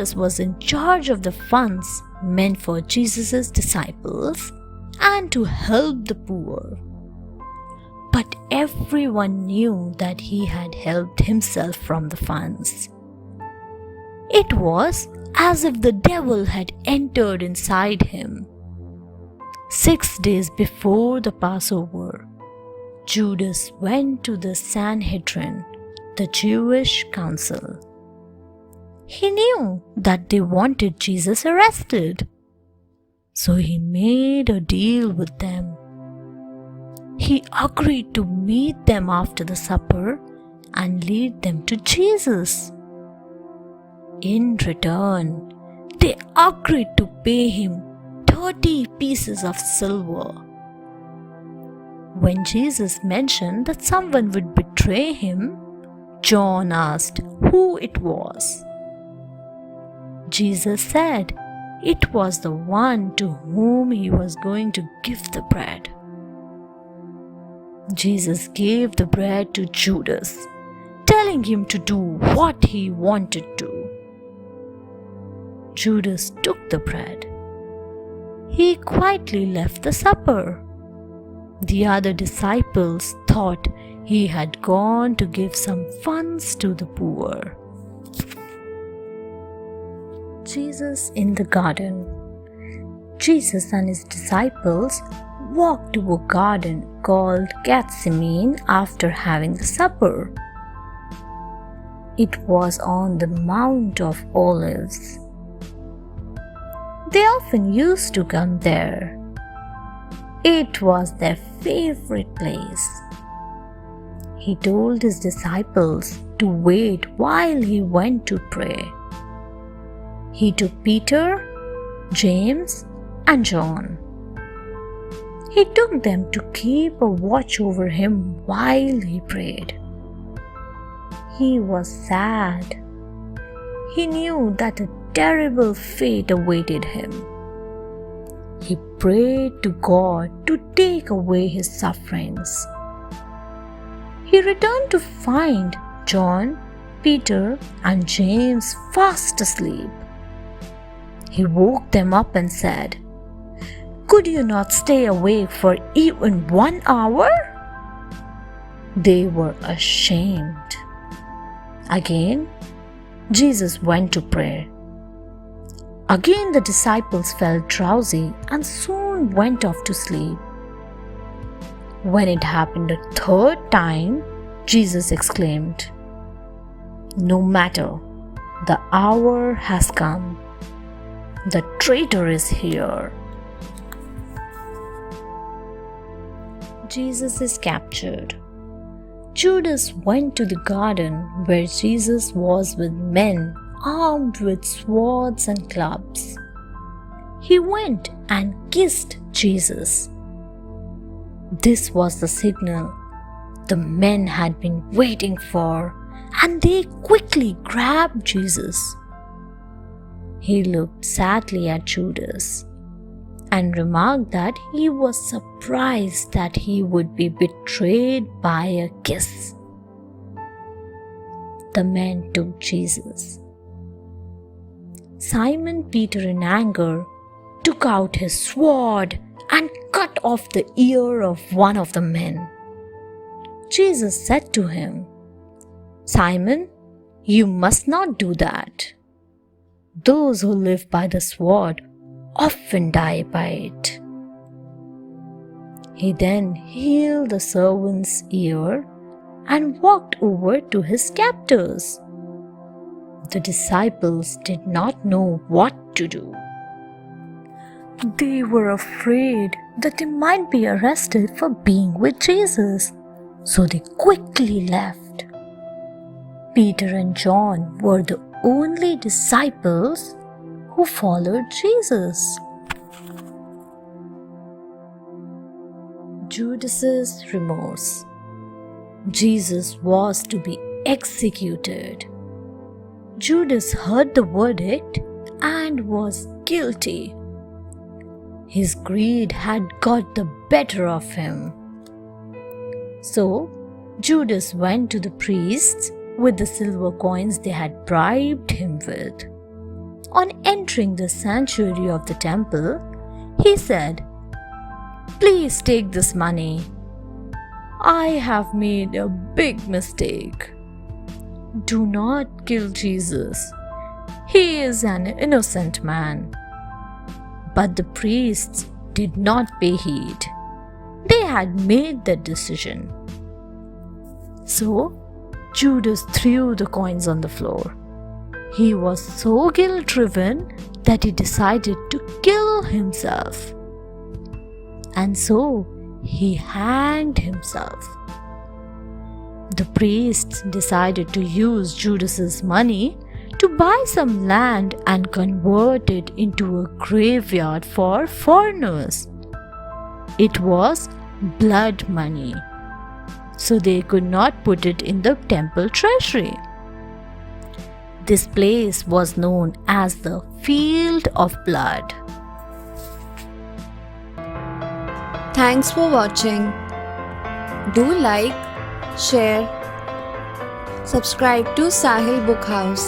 Judas was in charge of the funds meant for Jesus' disciples and to help the poor. But everyone knew that he had helped himself from the funds. It was as if the devil had entered inside him. 6 days before the Passover, Judas went to the Sanhedrin, the Jewish council. He knew that they wanted Jesus arrested, so he made a deal with them. He agreed to meet them after the supper and lead them to Jesus. In return, they agreed to pay him 30 pieces of silver. When Jesus mentioned that someone would betray him, John asked who it was. Jesus said it was the one to whom he was going to give the bread. Jesus gave the bread to Judas, telling him to do what he wanted to. Judas took the bread. He quietly left the supper. The other disciples thought he had gone to give some funds to the poor. Jesus in the garden. Jesus and his disciples walked to a garden called Gethsemane after having the supper. It was on the Mount of Olives. They often used to come there. It was their favorite place. He told his disciples to wait while he went to pray. He took Peter, James, and John. He took them to keep a watch over him while he prayed. He was sad. He knew that a terrible fate awaited him. He prayed to God to take away his sufferings. He returned to find John, Peter, and James fast asleep. He woke them up and said, "Could you not stay awake for even 1 hour?" They were ashamed. Again, Jesus went to pray. Again, the disciples felt drowsy and soon went off to sleep. When it happened a third time, Jesus exclaimed, "No matter, the hour has come. The traitor is here." Jesus is captured. Judas went to the garden where Jesus was with men armed with swords and clubs. He went and kissed Jesus. This was the signal the men had been waiting for, and they quickly grabbed Jesus. He looked sadly at Judas and remarked that he was surprised that he would be betrayed by a kiss. The men took Jesus. Simon Peter, in anger, took out his sword and cut off the ear of one of the men. Jesus said to him, "Simon, you must not do that. Those who live by the sword often die by it." He then healed the servant's ear and walked over to his captors. The disciples did not know what to do. They were afraid that they might be arrested for being with Jesus, so they quickly left. Peter and John were the only disciples who followed Jesus. Judass Remorse. Jesus was to be executed. Judas heard the verdict and was guilty. His greed had got the better of him. So Judas went to the priests with the silver coins they had bribed him with. entering the sanctuary of the temple, he said, "Please take this money. I have made a big mistake. Do not kill Jesus. He is an innocent man." But the priests did not pay heed. They had made their decision. So Judas threw the coins on the floor. He was so guilt-driven that he decided to kill himself. And so he hanged himself. The priests decided to use Judas's money to buy some land and convert it into a graveyard for foreigners. It was blood money, so they could not put it in the temple treasury. This place was known as the Field of Blood. Thanks for watching. Do like, share, subscribe to Sahil Book House.